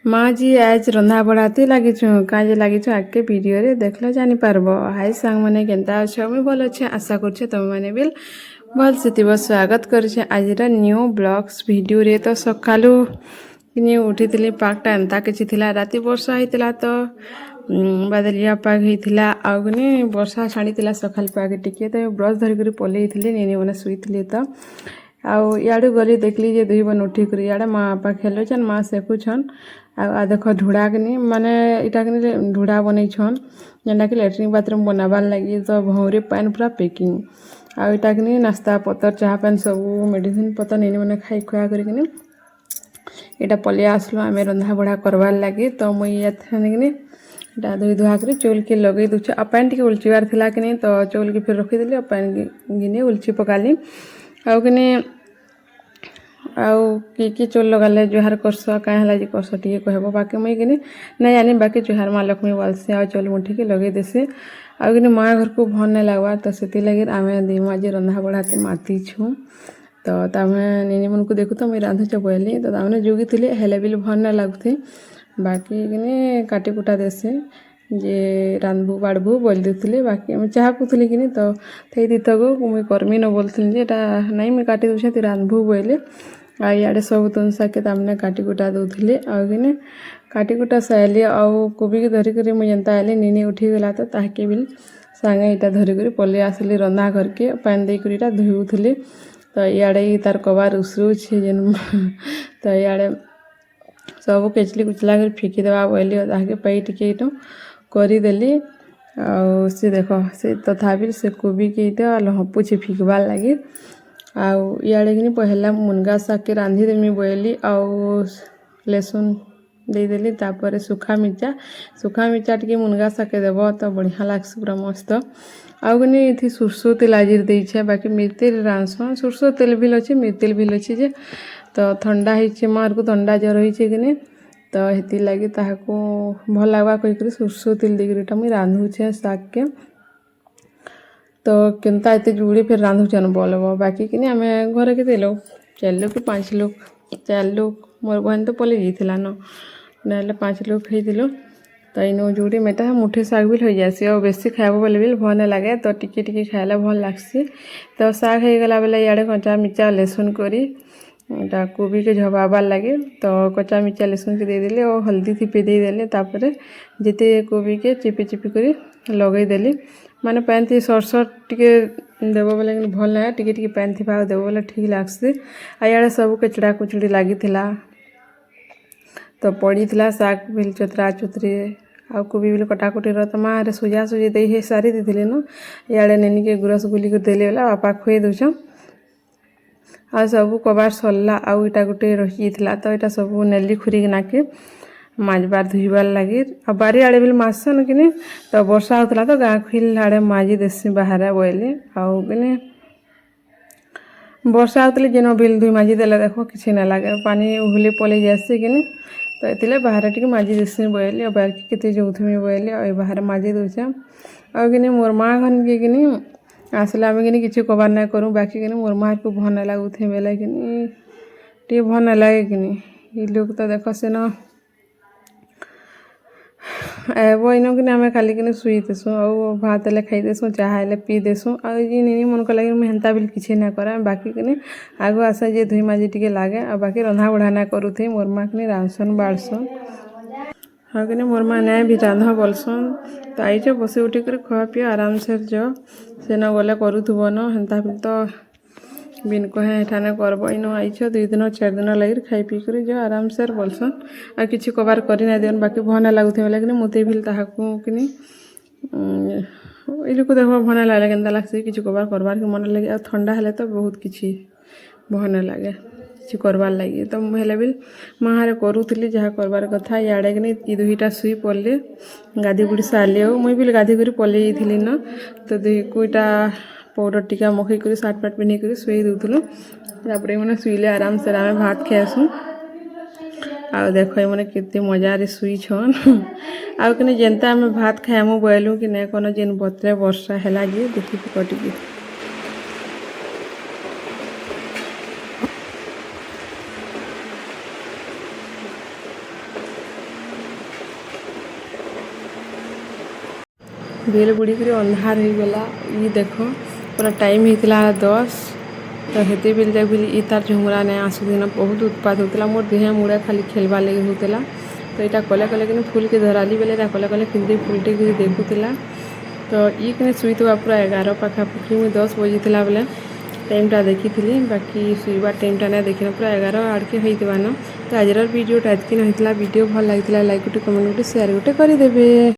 माँ जी आज रंधा बढ़ाते लगी काजे लगी आगे वीडियो रे देखले जानी पारबो। हाय सांग माने केनता अच्छे मुई भल अच्छे आशा करछे तुम माने बिल भल से स्वागत करछे आज न्यू ब्लॉग्स वीडियो रे। तो सकालू किनी उठीली पागटा एंता किछि थिला राति वर्षा होइतिला तो बादलिया पाग होइतिला आ किनी वर्षा छाड़ीतिला सकाल पाग टिके तो ब्रश धरिक पलैथिली नेनी माने सुईथिले तो आउ इाड़ू गली देखली जे दुई बन उठिक इाड़े माँ बापा खेलुछन माँ सेकुछन आ देख ढुड़ा के माने इटा के ढुड़ा बनईछन जेनटा कि लैट्रिन बाथरूम बनाबार लगी। तो भौरे पानी पूरा पैकिंग आ इटा के नास्ता पतर चाह पान सब मेडिसिन पतर नहीं मैंने खाई खुआ करके इटा पलि आसलु आम रंधा बढ़ा करवार लगी। तो मुई कि इटा धोई धुआ कर चौल के लगे दूचे आ पानी टे उलचिबार थिला कि तो चौल के फिर रखीदेली आ पानी गिने उलची पकाली आउ कि आउ कि चोल लगाले जुहार करस कहीं है करस टे कहब बाकी मुई कि नहीं जानी बाकी जुहार माँ लक्ष्मी बोलसी आ चोल मुठी के लगे देसी आउ कि माँ घर को भल नहीं लगवा। तो से लगे आम दी माँ जी रंधा बढ़ाते माती छूँ तो तमें निनी मन को देखु तो मुझे रांधुच बोली तो तमें जुगी थी हेले भी भल नहीं लगुथी बाकी कि काटी कुटा देसी जे रांधबू बाड़बू बोल देती बाकी आम चाह पुथली कि तो थी दीथक मुई कर्मी न बोलती जे नहीं मुझे काटी दूसरे तु रांधबू बोले आ इे सब तुन साके तमने काटी कुटा दूली आगे काटी कुटा साइली आउ कोबी के धरिक मुझे जेनता आइली निनी उठीगला तो ताके भी सांगे इटा धरिक पलि आसली रंधा घर के पानी देकर इटा धुली। तो इे तार कबार उसरुछे जेन तो इे सब केचली कुचला कर फिकी देवा बोली ताके पाई टिके इटो करदेली आ सी देख से तथापि से कोबी के इटा हपुछे फिकबार लगी आउ इे कि पहला मुनगा शाग के रांधिदेमी बोली आउ लहसुन देदेली तापर सुखा मिर्चा टे मुनगा शाग के देव तो बढ़िया लगस पूरा मस्त आउ कि सोरसो तेल आज देछे बाकी मिर्तेल रांधसन सोरसो तेल भी अच्छे मिर्तेल भी अच्छे जे तो ठंडा होइछे मार को ठंडा जर होइछे कि तो हेती लगी ताहाको भल लगवा कहीकि सोरसो तेल देकर मुई रांधुछे शाग के तो केनता एते जुड़ी फिर रांधुचन बोलब बाकी कि आम घर के लोग 4 लोग कि 5 लोग 4 लोग मोर बहन तो पलि जाइला ना 5 लोग खाइलु तो इन जुड़ी मेटा मुठे शाग भी हो जासी और बेसी खाइब बोले भी भल नहीं लगे तो टिके टिके खाइले भल लगसी। तो शाग हो गला बेले इे कच्चा मिर्चा लहसुन करी इटा कोबी के झबाबार लगे तो कच्चा मिर्चा लहसुन के देदेली और हल्दी थीपे देदेली तापर जिते कोबी के चिपी चिपी कर लगेदेली माने पैन थी सर टिके देव बोले भल ना टिके टिके पैन थी देव बोले ठीक लगसी। आ सब कचड़ा कुचड़ी लगी तो पड़ी शाग भी चतरा चुतरी आ कोबी भी कटाकुटी तो माँ सुजा सुजी दे सारी दी न इे नेनी के गुरस गुली कर देली बोला बापा खुए दूछ आ सब कबार सरला आउ इटा गोटे रही तो यहाँ सब नेली खुरी नाके माजबार धुईबार लगे आ बारी आड़े भी मासन कि तो वर्षा होता तो गाँ खुल आड़े माजी देसी बाहर बोले आउ कि वर्षा होते जेन बिल धुई माजी देले देख किसी ना लगे पानी उहली पलि जासी कि तो ये बाहर टी माजी देसी बोली और बाकी के जोथमी बोली और बाहर माजी दूचे और कि मोर माँ घन के कि आसले आम कि किसी कबार ना करूँ बाकी कि मोर माँ को भल ना लगुथे बेले कि भल ना लगे कि लोग तो देख से न एबो इन कि आम खाली कि शुई देसुँ और भात हेल्ले खाई देसुँ चाह हेल्ले पी देसुँ और निनी मन को लगे मुझे हेन्ता भी किसी ना करा बाकी कि आगु आशा जे धुई माजी टे लगे आ बाकी रंधा बढ़ा ना करूथे मोर माँ कि रांधसन बाड़सन हाँ कि मोर माँ नहीं भी रांध बोलसन तो आईच बसी उठिक खुआ पी आराम से जो से न गले करूथुब न हेन्ता भी तो बिन कहे एठाने करब इन आईच 2 दिन 4 दिन लगे खाई पी कर जो आराम से बोलसन आ किसी कबार कर ना दियन बाकी भल ना लगुथे बोले कि मते भी ताहाको कि लोग देख भल ना लगे केन्ता लगसी किसी कबार करबार के मन लगे आ ठंडा हेले तो बहुत किसी भल ना लगे किसी करबार लगे तो हेले भी माँ करूली जहाँ करबार कथा इे कि 2टा शुई पड़े गाधी बुड़ी सारे मुई भी गाधी कर पलि जाइली न तो 2टा पाउडर टीका मखी कर सार्ट पैंट पिन्ही कर शुई दूलु तापर मैंने शुईले आराम से आम भात खाएसुँ आ देख मैंने केते मजार शुई छन आउ कि जेनता आम भात खाएमु बोलूँ कि नहीं कौन जेन बतरे वर्षा है देखी पकटिकी बेल बुड़ी अंधार हो गला। ये देख पूरा टाइम होता 10 तो हेते बेल जाए ई तार झुमरा नहीं आसुदिन बहुत उत्पात होता मोर देह मुड़ा खाली खेलबार लगे होता तो यहाँ कले कले कि फुल के धराली बेले कले कले फिर फुलटे कि देखुला तो ये कि शुईवा पूरा 11 पाखापाखि मुझे 10 बजी बेले टाइमटा देखी बाकी शुईबार टाइमटा नहीं देखना पूरा 11 आड़के होना तो आज वीडियोटा एतकी होता वीडियो भल लगी लाइक गोटे कमेंट गोटे शेयर गोटे करदे।